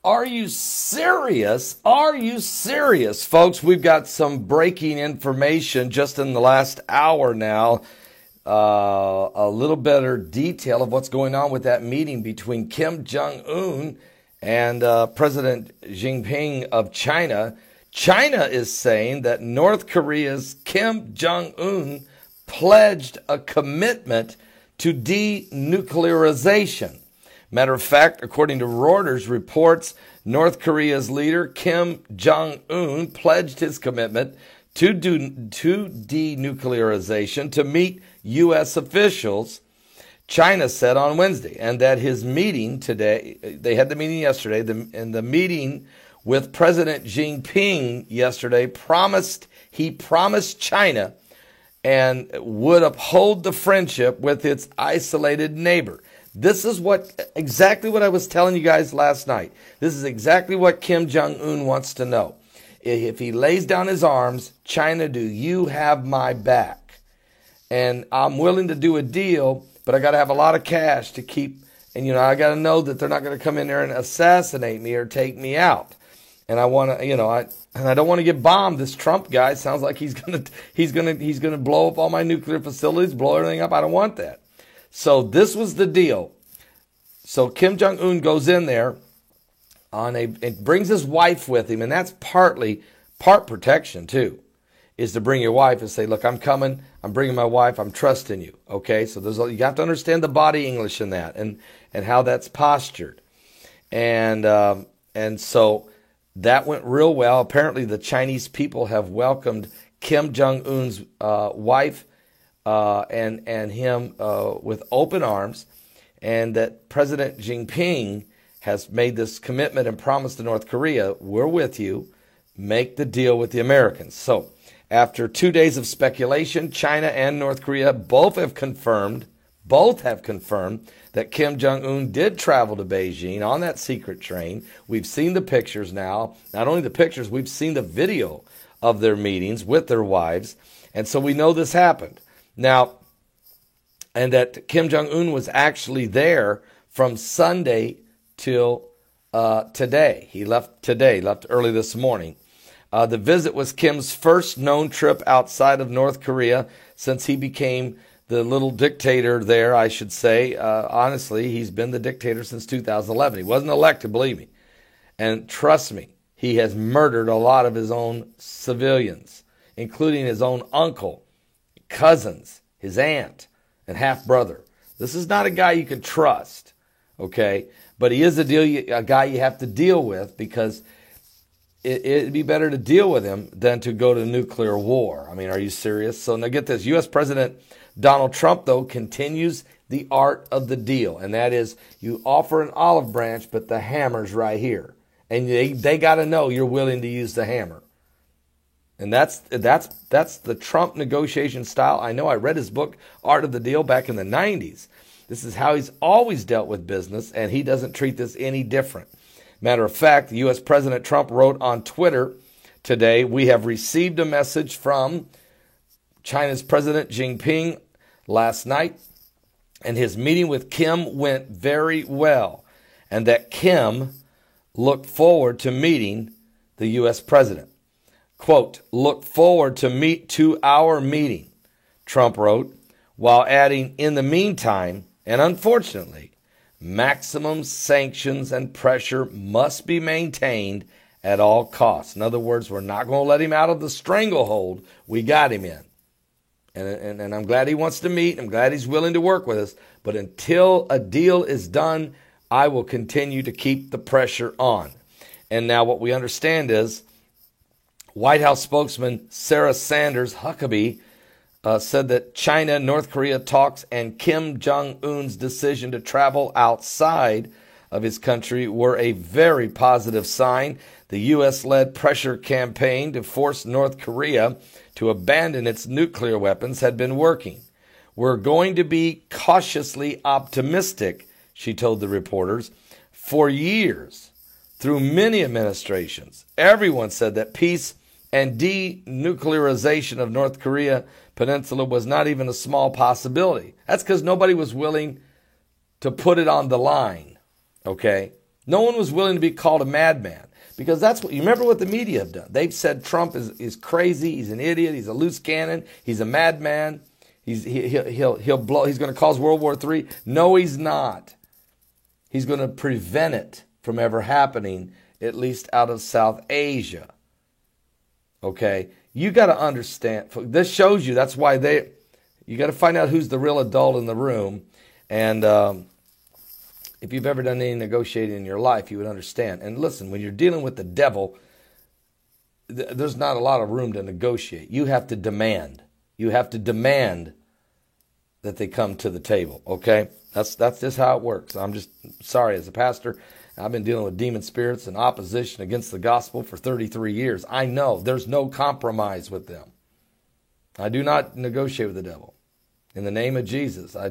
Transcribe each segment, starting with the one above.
Are you serious? Are you serious? Folks, we've got some breaking information just in the last hour now. A little better detail of what's going on with that meeting between Kim Jong-un and President Xi Jinping of China. China is saying that North Korea's Kim Jong-un pledged a commitment to denuclearization. Matter of fact, according to Reuters reports, North Korea's leader Kim Jong-un pledged his commitment to denuclearization to meet U.S. officials, China said on Wednesday, and that his meeting today, they had the meeting yesterday, and the meeting with President Xi Jinping yesterday promised China and would uphold the friendship with its isolated neighbor. This is exactly what I was telling you guys last night. This is exactly what Kim Jong-un wants to know. If he lays down his arms, China, do you have my back? And I'm willing to do a deal, but I got to have a lot of cash to keep. And, I got to know that they're not going to come in there and assassinate me or take me out. And I want to, I don't want to get bombed. This Trump guy sounds like he's going to blow up all my nuclear facilities, blow everything up. I don't want that. So this was the deal. So Kim Jong-un goes in there and brings his wife with him, and that's part protection too, is to bring your wife and say, look, I'm coming, I'm bringing my wife, I'm trusting you. Okay, so you have to understand the body English in that and how that's postured. And so that went real well. Apparently the Chinese people have welcomed Kim Jong-un's wife and him with open arms, and that President Xi Jinping has made this commitment and promise to North Korea, we're with you, make the deal with the Americans. So after 2 days of speculation, China and North Korea both have confirmed that Kim Jong-un did travel to Beijing on that secret train. We've seen the pictures now. Not only the pictures, we've seen the video of their meetings with their wives. And so we know this happened. Now, and that Kim Jong-un was actually there from Sunday till today. He left early this morning. The visit was Kim's first known trip outside of North Korea since he became the little dictator there, I should say. Honestly, he's been the dictator since 2011. He wasn't elected, believe me. And trust me, he has murdered a lot of his own civilians, including his own uncle, cousins, his aunt, and half-brother. This is not a guy you can trust, okay? But he is a guy you have to deal with, because it'd be better to deal with him than to go to nuclear war. I mean, are you serious? So now get this. U.S. President Donald Trump, though, continues the art of the deal, and that is you offer an olive branch, but the hammer's right here. And they got to know you're willing to use the hammer. And that's the Trump negotiation style. I know I read his book, Art of the Deal, back in the 90s. This is how he's always dealt with business, and he doesn't treat this any different. Matter of fact, U.S. President Trump wrote on Twitter today, we have received a message from China's President Xi Jinping last night, and his meeting with Kim went very well, and that Kim looked forward to meeting the U.S. president. Quote, look forward to our meeting, Trump wrote, while adding, in the meantime, and unfortunately, maximum sanctions and pressure must be maintained at all costs. In other words, we're not going to let him out of the stranglehold we got him in. And I'm glad he wants to meet. I'm glad he's willing to work with us. But until a deal is done, I will continue to keep the pressure on. And now what we understand is White House spokesman Sarah Sanders Huckabee said that China, North Korea talks and Kim Jong-un's decision to travel outside of his country were a very positive sign. The U.S.-led pressure campaign to force North Korea to abandon its nuclear weapons had been working. We're going to be cautiously optimistic, she told the reporters. For years, through many administrations, everyone said that peace and denuclearization of North Korea Peninsula was not even a small possibility. That's because nobody was willing to put it on the line, okay? No one was willing to be called a madman, because that's what you remember what the media have done. They've said Trump is crazy, he's an idiot, he's a loose cannon, he's a madman, he'll blow, he's going to cause World War III. No, he's not. He's going to prevent it from ever happening, at least out of South Asia. Okay, you got to understand. This shows you that's why you got to find out who's the real adult in the room, and if you've ever done any negotiating in your life, you would understand. And listen, when you're dealing with the devil, there's not a lot of room to negotiate. You have to demand. You have to demand that they come to the table, okay? That's just how it works. I'm just sorry, as a pastor, I've been dealing with demon spirits and opposition against the gospel for 33 years. I know there's no compromise with them. I do not negotiate with the devil. In the name of Jesus, I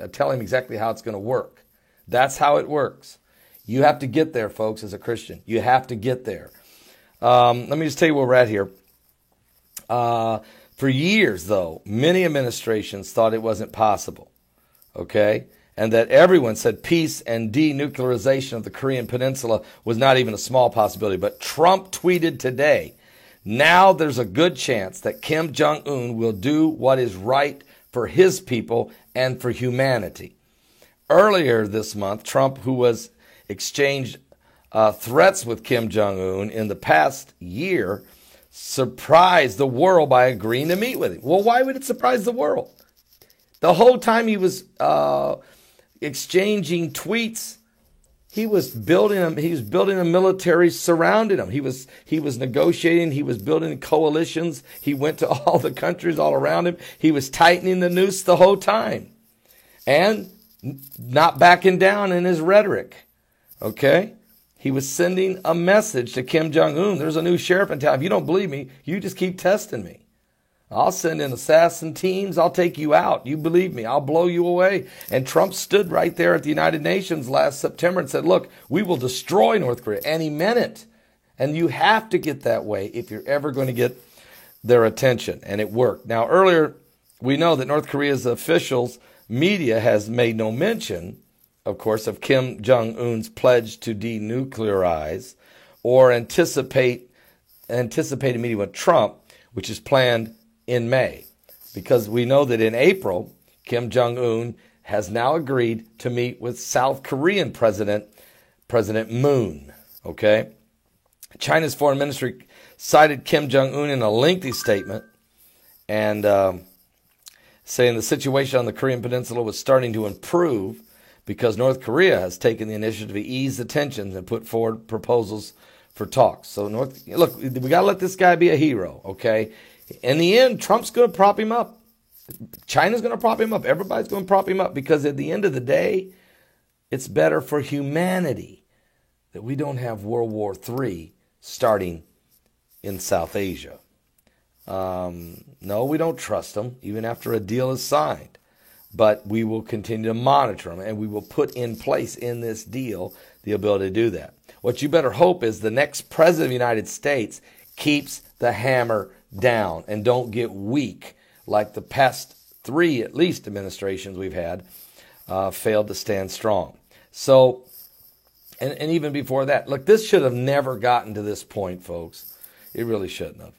tell him exactly how it's going to work. That's how it works. You have to get there, folks, as a Christian. You have to get there. Let me just tell you where we're at here. For years, though, many administrations thought it wasn't possible, okay? And that everyone said peace and denuclearization of the Korean Peninsula was not even a small possibility. But Trump tweeted today, now there's a good chance that Kim Jong-un will do what is right for his people and for humanity. Earlier this month, Trump, who was exchanged threats with Kim Jong-un in the past year, surprised the world by agreeing to meet with him. Well, why would it surprise the world? The whole time he was exchanging tweets, he was building a military surrounding him. He was negotiating. He was building coalitions. He went to all the countries all around him. He was tightening the noose the whole time, and not backing down in his rhetoric. Okay, he was sending a message to Kim Jong-un. There's a new sheriff in town. If you don't believe me, you just keep testing me. I'll send in assassin teams. I'll take you out. You believe me, I'll blow you away. And Trump stood right there at the United Nations last September and said, look, we will destroy North Korea. And he meant it. And you have to get that way if you're ever going to get their attention. And it worked. Now, earlier, we know that North Korea's officials, media has made no mention, of course, of Kim Jong-un's pledge to denuclearize or anticipate a meeting with Trump, which is planned in May, because we know that in April, Kim Jong-un has now agreed to meet with South Korean President Moon. Okay, China's foreign ministry cited Kim Jong-un in a lengthy statement and saying the situation on the Korean Peninsula was starting to improve because North Korea has taken the initiative to ease the tensions and put forward proposals for talks. So look, we got to let this guy be a hero, okay? In the end, Trump's going to prop him up. China's going to prop him up. Everybody's going to prop him up, because at the end of the day, it's better for humanity that we don't have World War III starting in South Asia. No, we don't trust them, even after a deal is signed. But we will continue to monitor them, and we will put in place in this deal the ability to do that. What you better hope is the next president of the United States keeps the hammer down and don't get weak like the past 3, at least, administrations we've had failed to stand strong. So, and even before that, look, this should have never gotten to this point, folks. It really shouldn't have.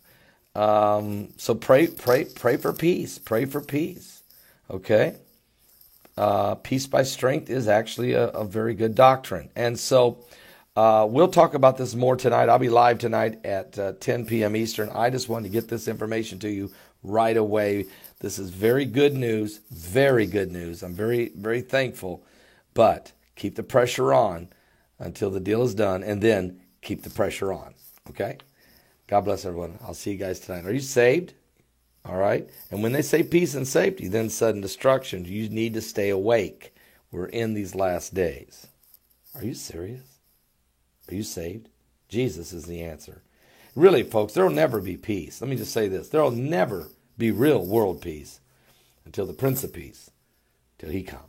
So pray for peace. Pray for peace. Okay? Peace by strength is actually a very good doctrine. And so we'll talk about this more tonight. I'll be live tonight at 10 p.m. Eastern. I just wanted to get this information to you right away. This is very good news. Very good news. I'm very, very thankful. But keep the pressure on until the deal is done, and then keep the pressure on. Okay? God bless everyone. I'll see you guys tonight. Are you saved? All right? And when they say peace and safety, then sudden destruction, you need to stay awake. We're in these last days. Are you serious? Are you saved? Jesus is the answer. Really, folks, there will never be peace. Let me just say this. There will never be real world peace until the Prince of Peace, till he comes.